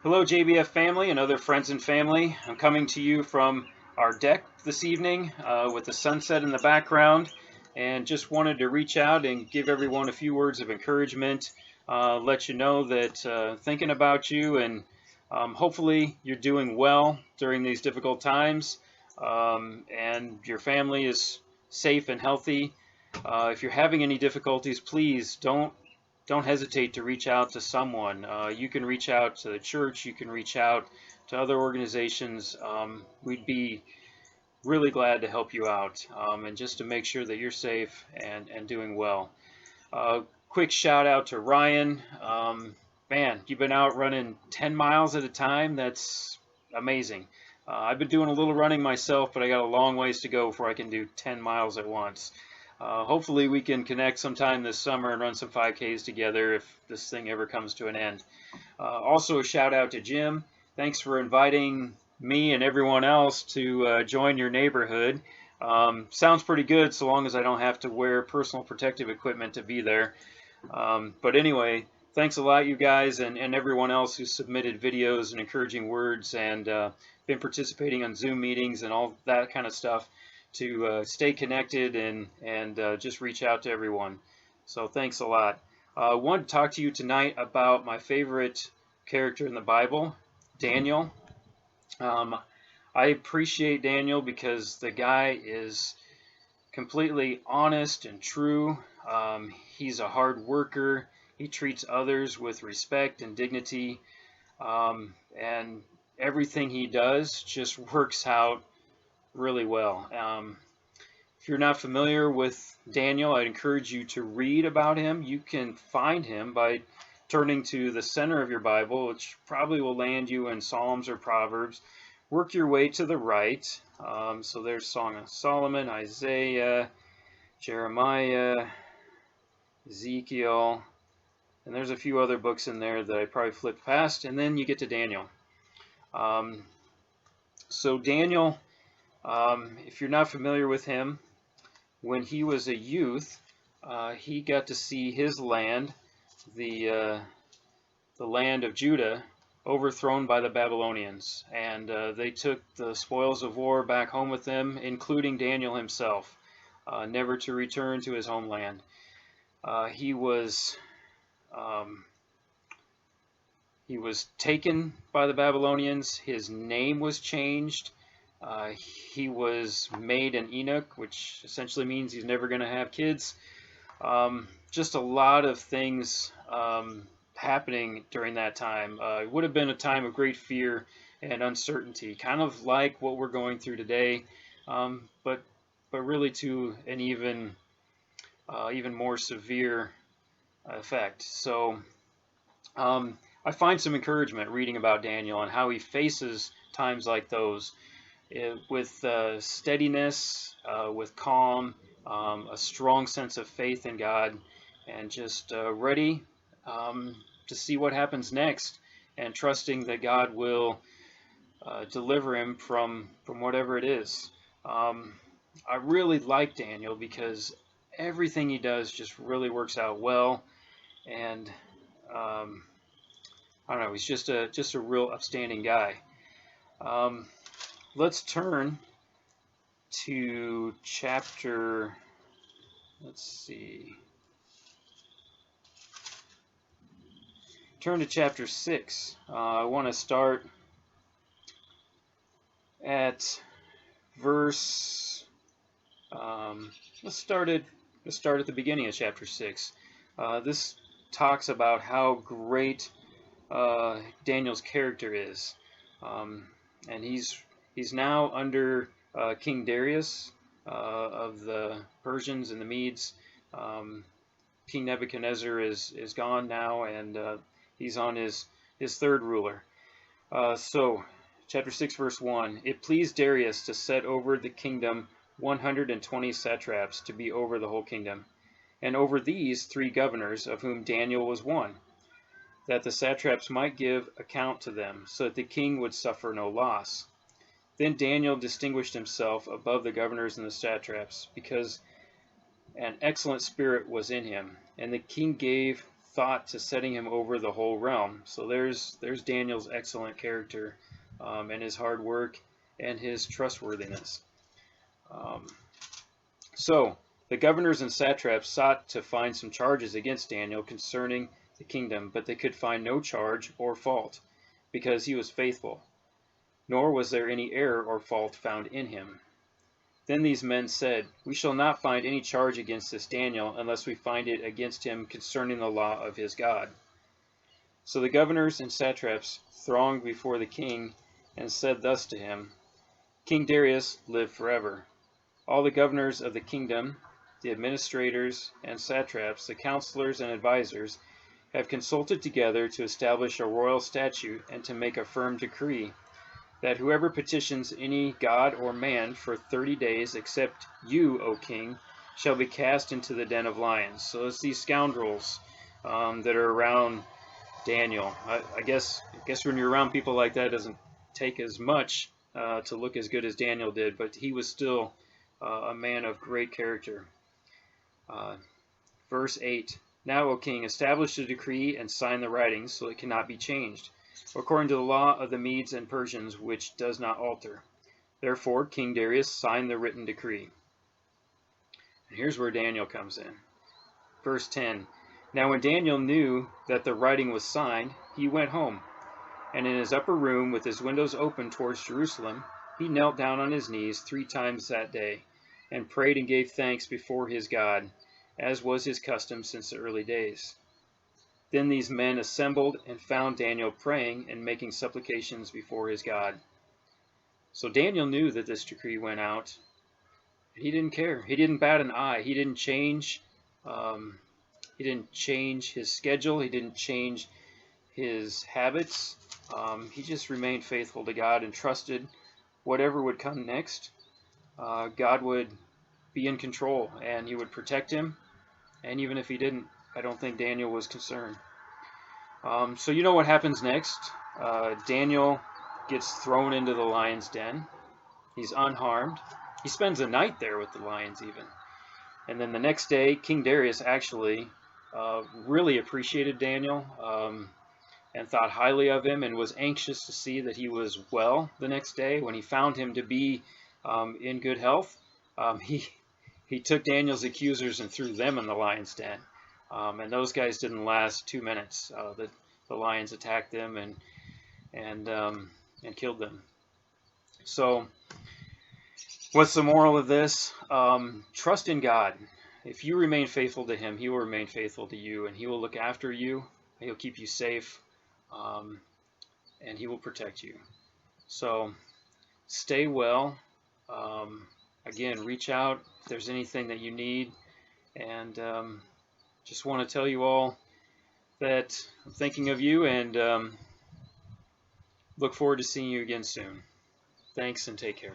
Hello, JBF family and other friends and family. I'm coming to you from our deck this evening with the sunset in the background, and just wanted to reach out and give everyone a few words of encouragement, let you know that thinking about you, and hopefully you're doing well during these difficult times, and your family is safe and healthy. If you're having any difficulties, please don't hesitate to reach out to someone. You can reach out to the church. You can reach out to other organizations. We'd be really glad to help you out, and just to make sure that you're safe and doing well. Quick shout out to Ryan. Man, you've been out running 10 miles at a time. That's amazing. I've been doing a little running myself, but I got a long ways to go before I can do 10 miles at once. Hopefully we can connect sometime this summer and run some 5Ks together if this thing ever comes to an end. Also a shout out to Jim. Thanks for inviting me and everyone else to join your neighborhood. Sounds pretty good so long as I don't have to wear personal protective equipment to be there. But anyway, thanks a lot, you guys, and everyone else who submitted videos and encouraging words and been participating on Zoom meetings and all that kind of stuff to stay connected and just reach out to everyone. So thanks a lot. I want to talk to you tonight about my favorite character in the Bible, Daniel. I appreciate Daniel because the guy is completely honest and true. He's a hard worker. He treats others with respect and dignity. And everything he does just works out really well. If you're not familiar with Daniel, I'd encourage you to read about him. You can find him by turning to the center of your Bible, which probably will land you in Psalms or Proverbs. Work your way to the right. So there's Song of Solomon, Isaiah, Jeremiah, Ezekiel, and there's a few other books in there that I probably flipped past, and then you get to Daniel. So Daniel, if you're not familiar with him, when he was a youth, he got to see his land, the land of Judah, overthrown by the Babylonians, and they took the spoils of war back home with them, including Daniel himself, never to return to his homeland. He was taken by the Babylonians. His name was changed. He was made an eunuch, which essentially means he's never going to have kids. Just a lot of things happening during that time. It would have been a time of great fear and uncertainty, kind of like what we're going through today, but really to an even more severe effect. So I find some encouragement reading about Daniel and how he faces times like those with steadiness, with calm, a strong sense of faith in God, and just ready to see what happens next, and trusting that God will deliver him from whatever it is. I really like Daniel because everything he does just really works out well, and I don't know, he's just a real upstanding guy. Let's turn to chapter, let's see, turn to chapter 6. I want to start at verse, let's start at the beginning of chapter 6. This talks about how great Daniel's character is, and he's now under King Darius of the Persians and the Medes. King Nebuchadnezzar is gone now, and he's on his third ruler. So chapter 6 verse 1, it pleased Darius to set over the kingdom 120 satraps to be over the whole kingdom, and over these 3 governors, of whom Daniel was one, that the satraps might give account to them, so that the king would suffer no loss. Then Daniel distinguished himself above the governors and the satraps, because an excellent spirit was in him, and the king gave thought to setting him over the whole realm. So there's Daniel's excellent character, and his hard work and his trustworthiness. So the governors and satraps sought to find some charges against Daniel concerning the kingdom, but they could find no charge or fault, because he was faithful, nor was there any error or fault found in him. Then these men said, "We shall not find any charge against this Daniel, unless we find it against him concerning the law of his God." So the governors and satraps thronged before the king, and said thus to him, "King Darius, live forever. All the governors of the kingdom, the administrators and satraps, the counselors and advisers, have consulted together to establish a royal statute and to make a firm decree, that whoever petitions any god or man for 30 days, except you, O king, shall be cast into the den of lions." So it's these scoundrels that are around Daniel. I guess when you're around people like that, it doesn't take as much to look as good as Daniel did, but he was still a man of great character. Verse 8, "Now, O king, establish the decree and sign the writings, so it cannot be changed, according to the law of the Medes and Persians, which does not alter." Therefore King Darius signed the written decree. And here's where Daniel comes in. Verse 10, "Now when Daniel knew that the writing was signed, he went home, and in his upper room, with his windows open towards Jerusalem, he knelt down on his knees 3 times that day, and prayed and gave thanks before his God, as was his custom since the early days. Then these men assembled and found Daniel praying and making supplications before his God." So Daniel knew that this decree went out. He didn't care. He didn't bat an eye. He didn't change. He didn't change his schedule. He didn't change his habits. He just remained faithful to God and trusted whatever would come next, God would be in control and he would protect him. And even if he didn't, I don't think Daniel was concerned. So you know what happens next? Daniel gets thrown into the lion's den. He's unharmed. He spends a night there with the lions even. And then the next day, King Darius actually really appreciated Daniel and thought highly of him, and was anxious to see that he was well the next day. When he found him to be in good health, he took Daniel's accusers and threw them in the lion's den. And those guys didn't last 2 minutes. The lions attacked them and killed them. So what's the moral of this? Trust in God. If you remain faithful to him, he will remain faithful to you, and he will look after you. He'll keep you safe, and he will protect you. So stay well. Again, reach out if there's anything that you need. And just want to tell you all that I'm thinking of you, and look forward to seeing you again soon. Thanks, and take care.